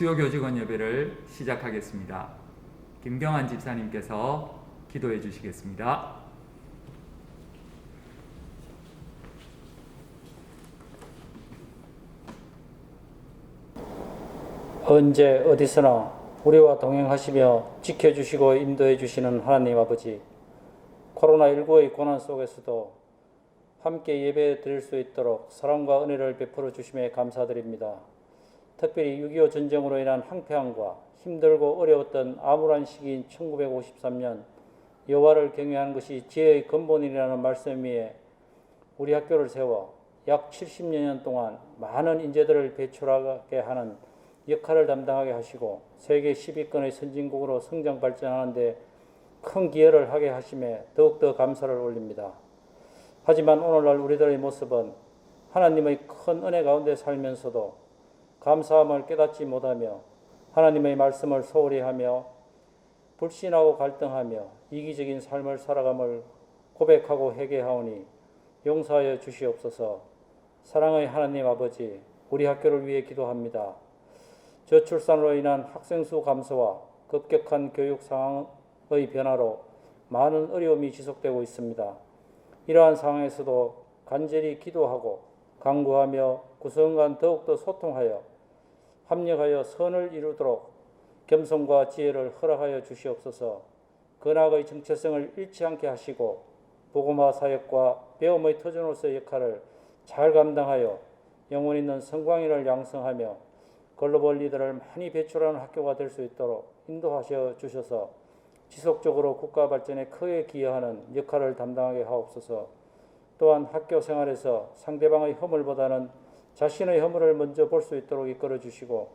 수요교직원 예배를 시작하겠습니다. 김경환 집사님께서 기도해 주시겠습니다. 언제 어디서나 우리와 동행하시며 지켜주시고 인도해 주시는 하나님 아버지, 코로나19의 고난 속에서도 함께 예배 드릴 수 있도록 사랑과 은혜를 베풀어 주심에 감사드립니다. 특별히 6.25 전쟁으로 인한 황폐함과 힘들고 어려웠던 암울한 시기인 1953년 여호와를 경외하는 것이 지혜의 근본이라는 말씀 위에 우리 학교를 세워 약 70여 년 동안 많은 인재들을 배출하게 하는 역할을 담당하게 하시고 세계 10위권의 선진국으로 성장 발전하는 데 큰 기여를 하게 하심에 더욱더 감사를 올립니다. 하지만 오늘날 우리들의 모습은 하나님의 큰 은혜 가운데 살면서도 감사함을 깨닫지 못하며 하나님의 말씀을 소홀히 하며 불신하고 갈등하며 이기적인 삶을 살아감을 고백하고 회개하오니 용서하여 주시옵소서. 사랑의 하나님 아버지, 우리 학교를 위해 기도합니다. 저출산으로 인한 학생 수 감소와 급격한 교육 상황의 변화로 많은 어려움이 지속되고 있습니다. 이러한 상황에서도 간절히 기도하고 간구하며 구성 간 더욱더 소통하여 합력하여 선을 이루도록 겸손과 지혜를 허락하여 주시옵소서. 근학의 정체성을 잃지 않게 하시고 복음화 사역과 배움의 터전으로서의 역할을 잘 감당하여 영혼 있는 성광인을 양성하며 글로벌 리더를 많이 배출하는 학교가 될 수 있도록 인도하셔 주셔서 지속적으로 국가 발전에 크게 기여하는 역할을 담당하게 하옵소서. 또한 학교 생활에서 상대방의 허물보다는 자신의 허물을 먼저 볼 수 있도록 이끌어 주시고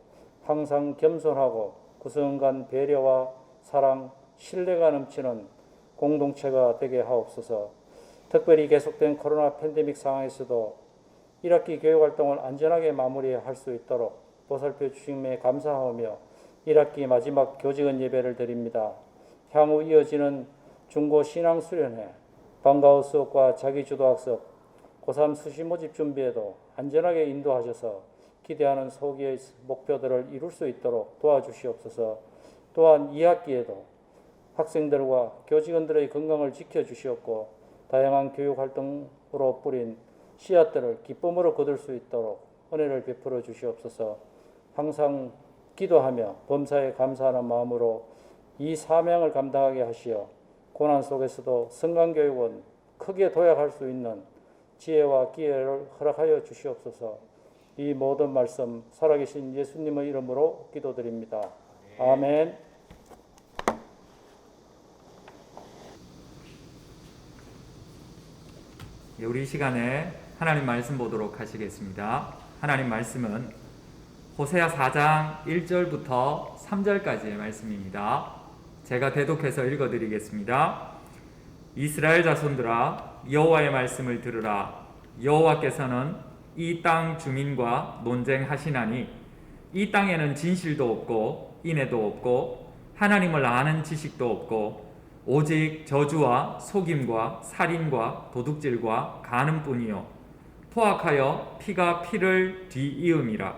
항상 겸손하고 구성 간 배려와 사랑, 신뢰가 넘치는 공동체가 되게 하옵소서. 특별히 계속된 코로나 팬데믹 상황에서도 1학기 교육활동을 안전하게 마무리할 수 있도록 보살펴 주심에 감사하며 1학기 마지막 교직원 예배를 드립니다. 향후 이어지는 중고 신앙 수련회, 방과후 수업과 자기주도학습, 고3 수시 모집 준비에도 안전하게 인도하셔서 기대하는 소기의 목표들을 이룰 수 있도록 도와주시옵소서. 또한 2학기에도 학생들과 교직원들의 건강을 지켜주시옵고 다양한 교육활동으로 뿌린 씨앗들을 기쁨으로 거둘 수 있도록 은혜를 베풀어 주시옵소서. 항상 기도하며 범사에 감사하는 마음으로 이 사명을 감당하게 하시어 고난 속에서도 성강교육은 크게 도약할 수 있는 지혜와 기회를 허락하여 주시옵소서. 이 모든 말씀 살아계신 예수님의 이름으로 기도드립니다. 아멘. 우리 시간에 하나님 말씀 보도록 하시겠습니다. 하나님 말씀은 호세아 4장 1절부터 3절까지의 말씀입니다. 제가 대독해서 읽어드리겠습니다. 이스라엘 자손들아, 여호와의 말씀을 들으라. 여호와께서는 이 땅 주민과 논쟁하시나니 이 땅에는 진실도 없고 인애도 없고 하나님을 아는 지식도 없고 오직 저주와 속임과 살인과 도둑질과 간음뿐이요 포악하여 피가 피를 뒤이음이라.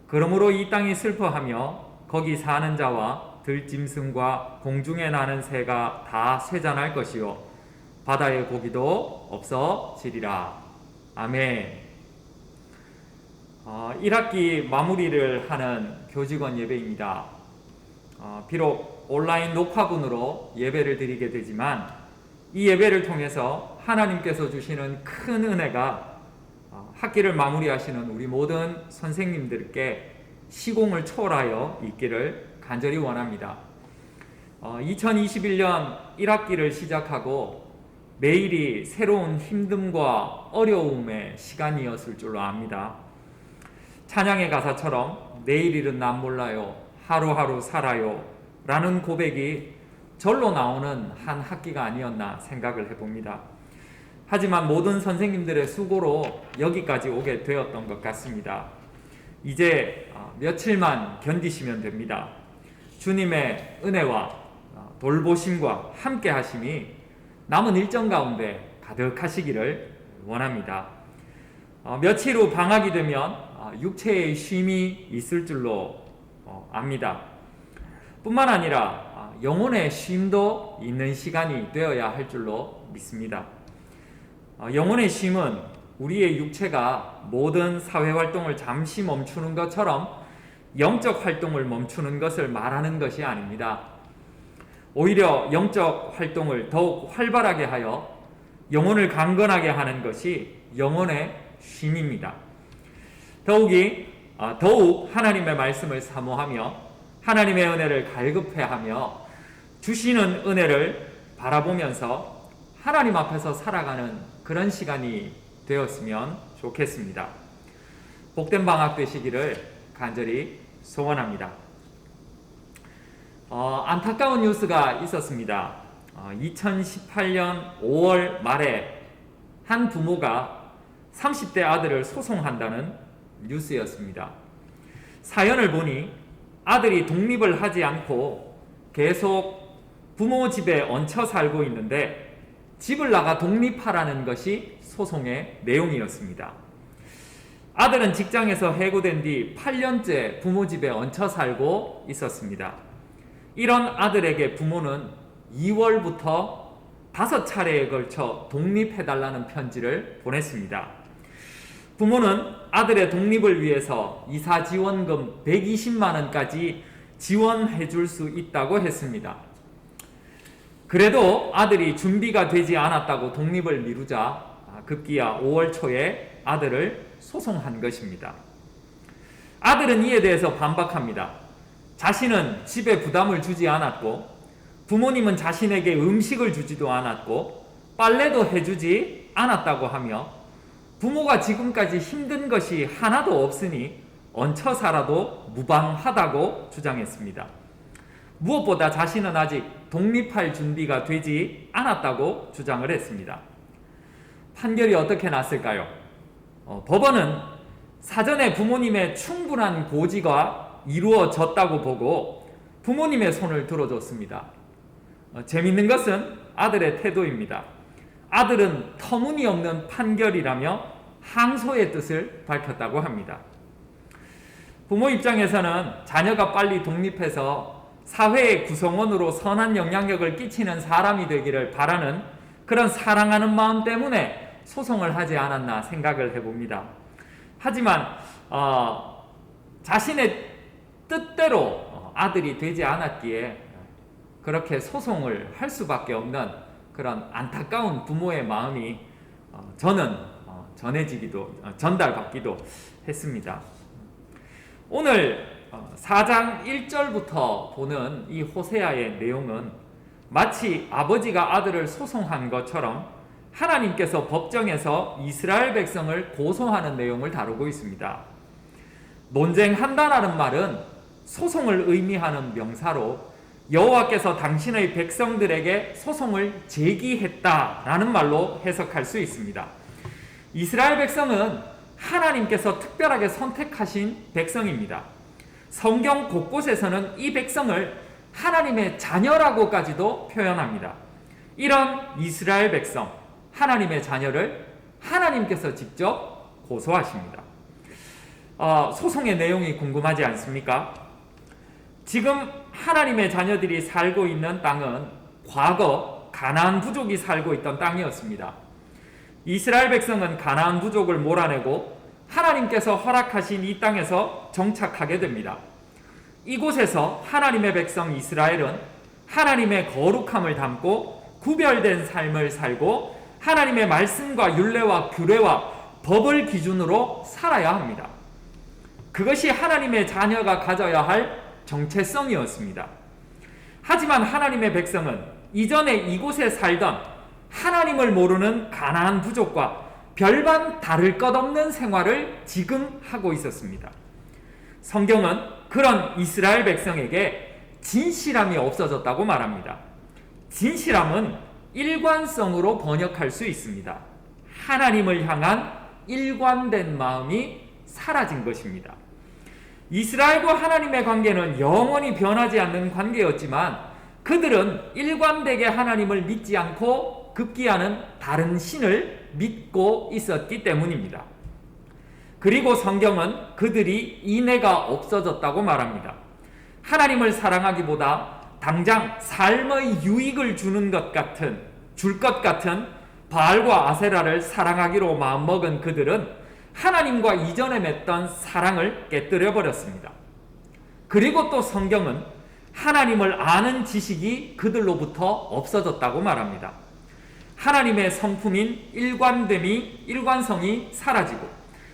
그러므로 이 땅이 슬퍼하며 거기 사는 자와 들짐승과 공중에 나는 새가 다 쇠잔할 것이요 바다의 고기도 없어지리라. 아멘. 1학기 마무리를 하는 교직원 예배입니다. 비록 온라인 녹화분으로 예배를 드리게 되지만 이 예배를 통해서 하나님께서 주시는 큰 은혜가 학기를 마무리하시는 우리 모든 선생님들께 시공을 초월하여 있기를 간절히 원합니다. 2021년 1학기를 시작하고 매일이 새로운 힘듦과 어려움의 시간이었을 줄로 압니다. 찬양의 가사처럼 내일일은 난 몰라요, 하루하루 살아요 라는 고백이 절로 나오는 한 학기가 아니었나 생각을 해봅니다. 하지만 모든 선생님들의 수고로 여기까지 오게 되었던 것 같습니다. 이제 며칠만 견디시면 됩니다. 주님의 은혜와 돌보심과 함께 하심이 남은 일정 가운데 가득하시기를 원합니다. 며칠 후 방학이 되면 육체의 쉼이 있을 줄로 압니다. 뿐만 아니라 영혼의 쉼도 있는 시간이 되어야 할 줄로 믿습니다. 영혼의 쉼은 우리의 육체가 모든 사회활동을 잠시 멈추는 것처럼 영적 활동을 멈추는 것을 말하는 것이 아닙니다. 오히려 영적 활동을 더욱 활발하게 하여 영혼을 강건하게 하는 것이 영혼의 쉼입니다. 더욱 하나님의 말씀을 사모하며 하나님의 은혜를 갈급해하며 주시는 은혜를 바라보면서 하나님 앞에서 살아가는 그런 시간이 되었으면 좋겠습니다. 복된 방학 되시기를 간절히 소원합니다. 안타까운 뉴스가 있었습니다. 2018년 5월 말에 한 부모가 30대 아들을 소송한다는 뉴스였습니다. 사연을 보니 아들이 독립을 하지 않고 계속 부모 집에 얹혀 살고 있는데 집을 나가 독립하라는 것이 소송의 내용이었습니다. 아들은 직장에서 해고된 뒤 8년째 부모 집에 얹혀 살고 있었습니다. 이런 아들에게 부모는 2월부터 5차례에 걸쳐 독립해달라는 편지를 보냈습니다. 부모는 아들의 독립을 위해서 이사지원금 120만 원까지 지원해 줄 수 있다고 했습니다. 그래도 아들이 준비가 되지 않았다고 독립을 미루자 급기야 5월 초에 아들을 소송한 것입니다. 아들은 이에 대해서 반박합니다. 자신은 집에 부담을 주지 않았고 부모님은 자신에게 음식을 주지도 않았고 빨래도 해주지 않았다고 하며 부모가 지금까지 힘든 것이 하나도 없으니 얹혀 살아도 무방하다고 주장했습니다. 무엇보다 자신은 아직 독립할 준비가 되지 않았다고 주장을 했습니다. 판결이 어떻게 났을까요? 법원은 사전에 부모님의 충분한 고지가 이루어졌다고 보고 부모님의 손을 들어줬습니다. 재밌는 것은 아들의 태도입니다. 아들은 터무니없는 판결이라며 항소의 뜻을 밝혔다고 합니다. 부모 입장에서는 자녀가 빨리 독립해서 사회의 구성원으로 선한 영향력을 끼치는 사람이 되기를 바라는 그런 사랑하는 마음 때문에 소송을 하지 않았나 생각을 해봅니다. 하지만 자신의 뜻대로 아들이 되지 않았기에 그렇게 소송을 할 수밖에 없는 그런 안타까운 부모의 마음이 저는 전달받기도 했습니다. 오늘 4장 1절부터 보는 이 호세아의 내용은 마치 아버지가 아들을 소송한 것처럼 하나님께서 법정에서 이스라엘 백성을 고소하는 내용을 다루고 있습니다. 논쟁한다라는 말은 소송을 의미하는 명사로 여호와께서 당신의 백성들에게 소송을 제기했다라는 말로 해석할 수 있습니다. 이스라엘 백성은 하나님께서 특별하게 선택하신 백성입니다. 성경 곳곳에서는 이 백성을 하나님의 자녀라고까지도 표현합니다. 이런 이스라엘 백성, 하나님의 자녀를 하나님께서 직접 고소하십니다. 소송의 내용이 궁금하지 않습니까? 지금 하나님의 자녀들이 살고 있는 땅은 과거 가나안 부족이 살고 있던 땅이었습니다. 이스라엘 백성은 가나안 부족을 몰아내고 하나님께서 허락하신 이 땅에서 정착하게 됩니다. 이곳에서 하나님의 백성 이스라엘은 하나님의 거룩함을 담고 구별된 삶을 살고 하나님의 말씀과 율례와 규례와 법을 기준으로 살아야 합니다. 그것이 하나님의 자녀가 가져야 할 정체성이었습니다. 하지만 하나님의 백성은 이전에 이곳에 살던 하나님을 모르는 가나안 부족과 별반 다를 것 없는 생활을 지금 하고 있었습니다. 성경은 그런 이스라엘 백성에게 진실함이 없어졌다고 말합니다. 진실함은 일관성으로 번역할 수 있습니다. 하나님을 향한 일관된 마음이 사라진 것입니다. 이스라엘과 하나님의 관계는 영원히 변하지 않는 관계였지만 그들은 일관되게 하나님을 믿지 않고 급기야는 다른 신을 믿고 있었기 때문입니다. 그리고 성경은 그들이 인애가 없어졌다고 말합니다. 하나님을 사랑하기보다 당장 삶의 유익을 줄 것 같은 바알과 아세라를 사랑하기로 마음먹은 그들은 하나님과 이전에 맺던 사랑을 깨뜨려 버렸습니다. 그리고 또 성경은 하나님을 아는 지식이 그들로부터 없어졌다고 말합니다. 하나님의 성품인 일관성이 사라지고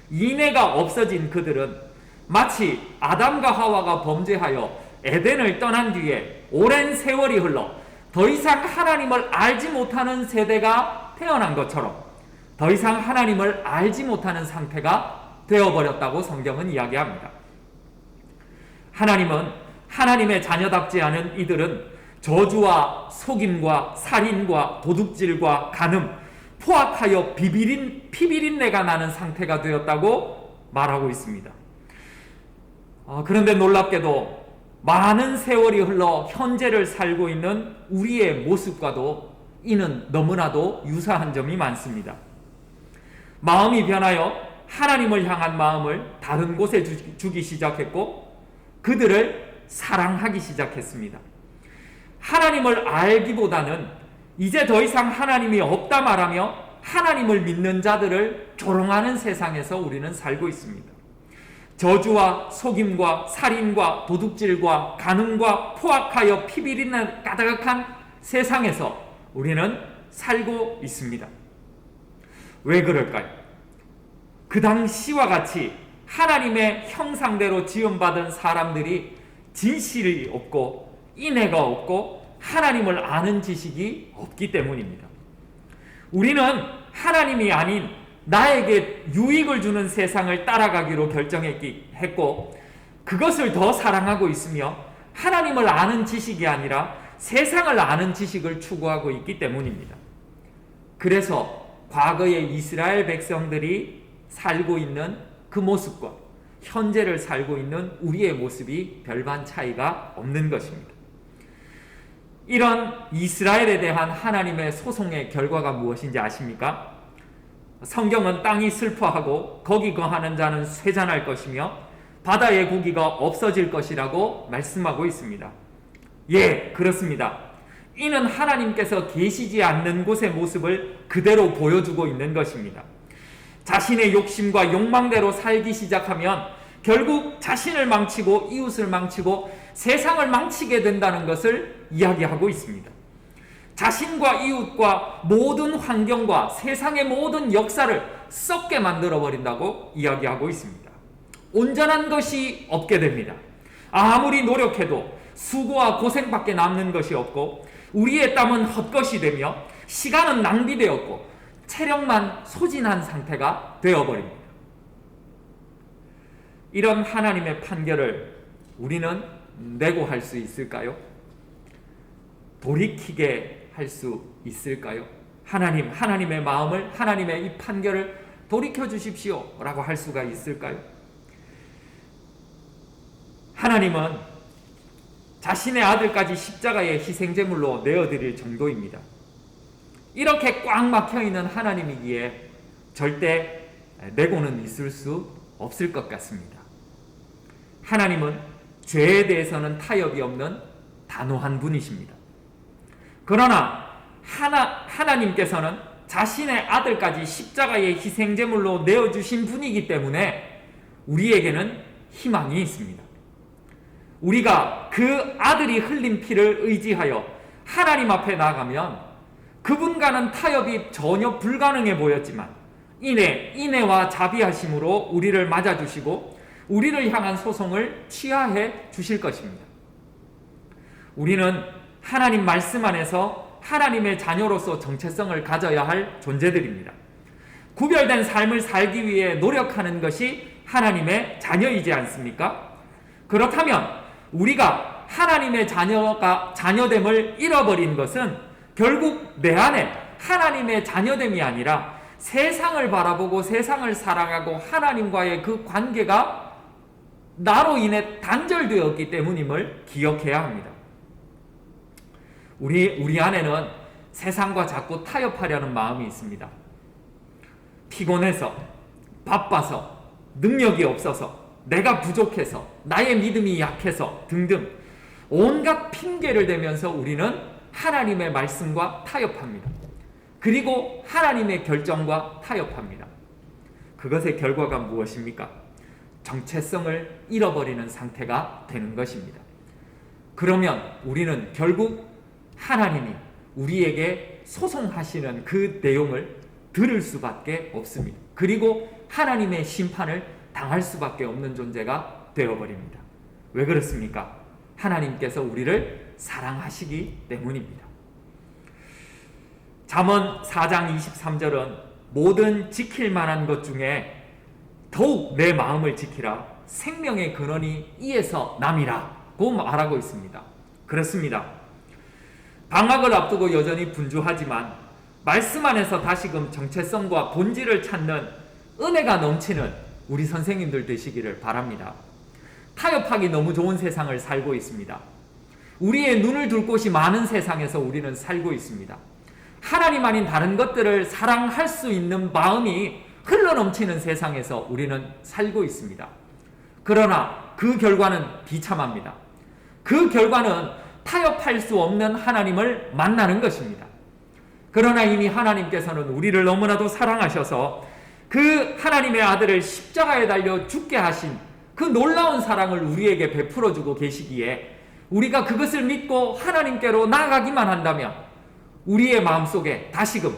인애가 없어진 그들은 마치 아담과 하와가 범죄하여 에덴을 떠난 뒤에 오랜 세월이 흘러 더 이상 하나님을 알지 못하는 세대가 태어난 것처럼 더 이상 하나님을 알지 못하는 상태가 되어버렸다고 성경은 이야기합니다. 하나님은 하나님의 자녀답지 않은 이들은 저주와 속임과 살인과 도둑질과 간음, 포악하여 피비린내가 나는 상태가 되었다고 말하고 있습니다. 그런데 놀랍게도 많은 세월이 흘러 현재를 살고 있는 우리의 모습과도 이는 너무나도 유사한 점이 많습니다. 마음이 변하여 하나님을 향한 마음을 다른 곳에 주기 시작했고 그들을 사랑하기 시작했습니다. 하나님을 알기보다는 이제 더 이상 하나님이 없다 말하며 하나님을 믿는 자들을 조롱하는 세상에서 우리는 살고 있습니다. 저주와 속임과 살인과 도둑질과 간음과 포악하여 피비린내 가득한 세상에서 우리는 살고 있습니다. 왜 그럴까요? 그 당시와 같이 하나님의 형상대로 지음받은 사람들이 진실이 없고 인애가 없고 하나님을 아는 지식이 없기 때문입니다. 우리는 하나님이 아닌 나에게 유익을 주는 세상을 따라가기로 결정했고 그것을 더 사랑하고 있으며 하나님을 아는 지식이 아니라 세상을 아는 지식을 추구하고 있기 때문입니다. 그래서 과거의 이스라엘 백성들이 살고 있는 그 모습과 현재를 살고 있는 우리의 모습이 별반 차이가 없는 것입니다. 이런 이스라엘에 대한 하나님의 소송의 결과가 무엇인지 아십니까? 성경은 땅이 슬퍼하고 거기 거하는 자는 쇠잔할 것이며 바다의 고기가 없어질 것이라고 말씀하고 있습니다. 예, 그렇습니다. 이는 하나님께서 계시지 않는 곳의 모습을 그대로 보여주고 있는 것입니다. 자신의 욕심과 욕망대로 살기 시작하면 결국 자신을 망치고 이웃을 망치고 세상을 망치게 된다는 것을 이야기하고 있습니다. 자신과 이웃과 모든 환경과 세상의 모든 역사를 썩게 만들어버린다고 이야기하고 있습니다. 온전한 것이 없게 됩니다. 아무리 노력해도 수고와 고생밖에 남는 것이 없고 우리의 땀은 헛것이 되며 시간은 낭비되었고 체력만 소진한 상태가 되어버립니다. 이런 하나님의 판결을 우리는 내고할 수 있을까요? 돌이키게 할 수 있을까요? 하나님의 마음을, 하나님의 이 판결을 돌이켜 주십시오 라고 할 수가 있을까요? 하나님은 자신의 아들까지 십자가의 희생제물로 내어드릴 정도입니다. 이렇게 꽉 막혀있는 하나님이기에 절대 내고는 있을 수 없을 것 같습니다. 하나님은 죄에 대해서는 타협이 없는 단호한 분이십니다. 그러나 하나님께서는 자신의 아들까지 십자가의 희생제물로 내어주신 분이기 때문에 우리에게는 희망이 있습니다. 우리가 그 아들이 흘린 피를 의지하여 하나님 앞에 나가면 그분과는 타협이 전혀 불가능해 보였지만 인애와 자비하심으로 우리를 맞아주시고 우리를 향한 소송을 취하해 주실 것입니다. 우리는 하나님 말씀 안에서 하나님의 자녀로서 정체성을 가져야 할 존재들입니다. 구별된 삶을 살기 위해 노력하는 것이 하나님의 자녀이지 않습니까? 그렇다면 우리가 하나님의 자녀됨을 잃어버린 것은 결국 내 안에 하나님의 자녀됨이 아니라 세상을 바라보고 세상을 살아가고 하나님과의 그 관계가 나로 인해 단절되었기 때문임을 기억해야 합니다. 우리 안에는 세상과 자꾸 타협하려는 마음이 있습니다. 피곤해서, 바빠서, 능력이 없어서, 내가 부족해서, 나의 믿음이 약해서 등등 온갖 핑계를 대면서 우리는 하나님의 말씀과 타협합니다. 그리고 하나님의 결정과 타협합니다. 그것의 결과가 무엇입니까? 정체성을 잃어버리는 상태가 되는 것입니다. 그러면 우리는 결국 하나님이 우리에게 소송하시는 그 내용을 들을 수밖에 없습니다. 그리고 하나님의 심판을 당할 수밖에 없는 존재가 되어버립니다. 왜 그렇습니까? 하나님께서 우리를 사랑하시기 때문입니다. 잠언 4장 23절은 모든 지킬 만한 것 중에 더욱 내 마음을 지키라. 생명의 근원이 이에서 남이라고 말하고 있습니다. 그렇습니다. 방학을 앞두고 여전히 분주하지만 말씀 안에서 다시금 정체성과 본질을 찾는 은혜가 넘치는 우리 선생님들 되시기를 바랍니다. 타협하기 너무 좋은 세상을 살고 있습니다. 우리의 눈을 둘 곳이 많은 세상에서 우리는 살고 있습니다. 하나님 아닌 다른 것들을 사랑할 수 있는 마음이 흘러넘치는 세상에서 우리는 살고 있습니다. 그러나 그 결과는 비참합니다. 그 결과는 타협할 수 없는 하나님을 만나는 것입니다. 그러나 이미 하나님께서는 우리를 너무나도 사랑하셔서 그 하나님의 아들을 십자가에 달려 죽게 하신 그 놀라운 사랑을 우리에게 베풀어주고 계시기에 우리가 그것을 믿고 하나님께로 나아가기만 한다면 우리의 마음속에 다시금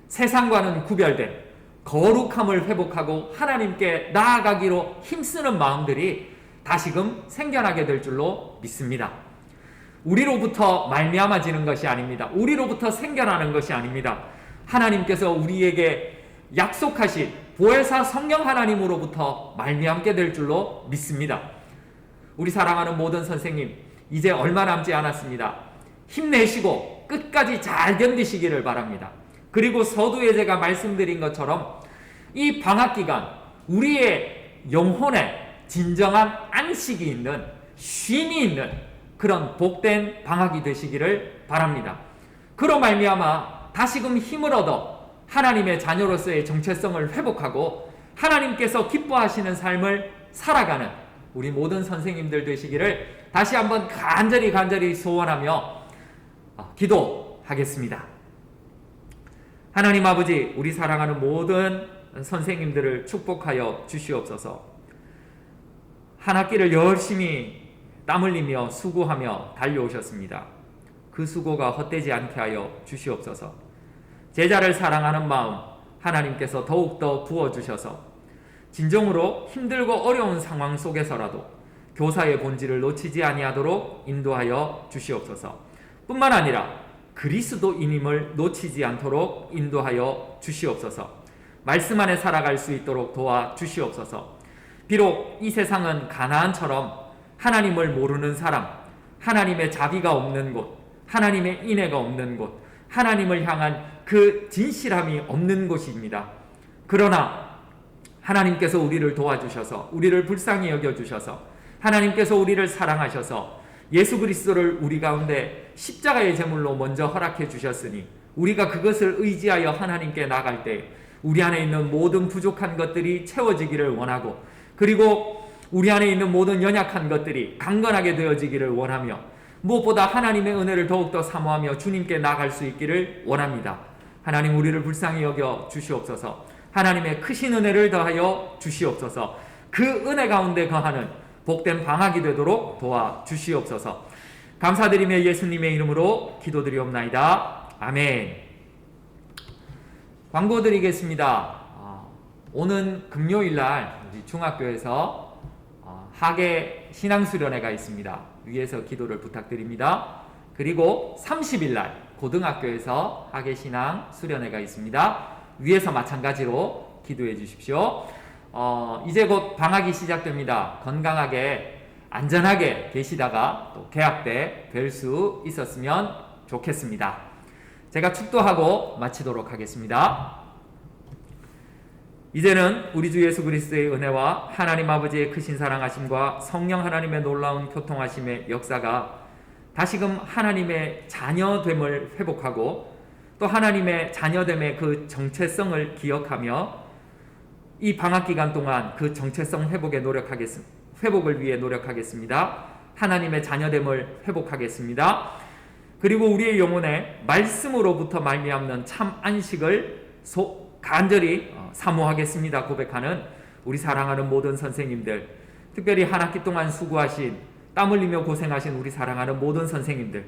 세상과는 구별된 거룩함을 회복하고 하나님께 나아가기로 힘쓰는 마음들이 다시금 생겨나게 될 줄로 믿습니다. 우리로부터 말미암아지는 것이 아닙니다. 우리로부터 생겨나는 것이 아닙니다. 하나님께서 우리에게 약속하신 보혜사 성령 하나님으로부터 말미암게 될 줄로 믿습니다. 우리 사랑하는 모든 선생님, 이제 얼마 남지 않았습니다. 힘내시고 끝까지 잘 견디시기를 바랍니다. 그리고 서두에 제가 말씀드린 것처럼 이 방학기간 우리의 영혼에 진정한 안식이 있는, 쉼이 있는 그런 복된 방학이 되시기를 바랍니다. 그로 말미암아 다시금 힘을 얻어 하나님의 자녀로서의 정체성을 회복하고 하나님께서 기뻐하시는 삶을 살아가는 우리 모든 선생님들 되시기를 다시 한번 간절히 소원하며 기도하겠습니다. 하나님 아버지, 우리 사랑하는 모든 선생님들을 축복하여 주시옵소서. 한 학기를 열심히 땀 흘리며 수고하며 달려오셨습니다. 그 수고가 헛되지 않게 하여 주시옵소서. 제자를 사랑하는 마음 하나님께서 더욱더 부어주셔서 진정으로 힘들고 어려운 상황 속에서라도 교사의 본질을 놓치지 아니하도록 인도하여 주시옵소서. 뿐만 아니라 그리스도인임을 놓치지 않도록 인도하여 주시옵소서. 말씀 안에 살아갈 수 있도록 도와 주시옵소서. 비록 이 세상은 가나안처럼 하나님을 모르는 사람, 하나님의 자비가 없는 곳, 하나님의 인애가 없는 곳, 하나님을 향한 그 진실함이 없는 곳입니다. 그러나 하나님께서 우리를 도와주셔서, 우리를 불쌍히 여겨주셔서, 하나님께서 우리를 사랑하셔서 예수 그리스도를 우리 가운데 십자가의 제물로 먼저 허락해 주셨으니 우리가 그것을 의지하여 하나님께 나갈 때 우리 안에 있는 모든 부족한 것들이 채워지기를 원하고, 그리고 우리 안에 있는 모든 연약한 것들이 강건하게 되어지기를 원하며, 무엇보다 하나님의 은혜를 더욱더 사모하며 주님께 나아갈 수 있기를 원합니다. 하나님, 우리를 불쌍히 여겨 주시옵소서. 하나님의 크신 은혜를 더하여 주시옵소서. 그 은혜 가운데 거하는 복된 방학이 되도록 도와 주시옵소서. 감사드리며 예수님의 이름으로 기도드리옵나이다. 아멘. 광고 드리겠습니다. 오는 금요일날 우리 중학교에서 학예 신앙수련회가 있습니다. 위에서 기도를 부탁드립니다. 그리고 30일날 고등학교에서 학예 신앙수련회가 있습니다. 위에서 마찬가지로 기도해 주십시오. 이제 곧 방학이 시작됩니다. 건강하게 안전하게 계시다가 또 개학 때 뵐 수 있었으면 좋겠습니다. 제가 축도하고 마치도록 하겠습니다. 이제는 우리 주 예수 그리스도의 은혜와 하나님 아버지의 크신 사랑하심과 성령 하나님의 놀라운 교통하심의 역사가 다시금 하나님의 자녀됨을 회복하고 또 하나님의 자녀됨의 그 정체성을 기억하며 이 방학 기간 동안 그 정체성 회복을 위해 노력하겠습니다. 하나님의 자녀됨을 회복하겠습니다. 그리고 우리의 영혼에 말씀으로부터 말미암는 참 안식을 간절히 사모하겠습니다. 고백하는 우리 사랑하는 모든 선생님들, 특별히 한 학기 동안 수고하신, 땀 흘리며 고생하신 우리 사랑하는 모든 선생님들,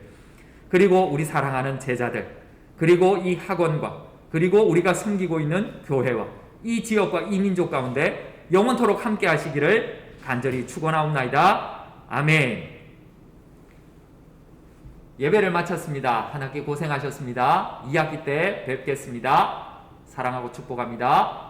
그리고 우리 사랑하는 제자들, 그리고 이 학원과, 그리고 우리가 섬기고 있는 교회와 이 지역과 이 민족 가운데 영원토록 함께 하시기를 간절히 축원하옵나이다. 아멘. 예배를 마쳤습니다. 한 학기 고생하셨습니다. 2학기 때 뵙겠습니다. 사랑하고 축복합니다.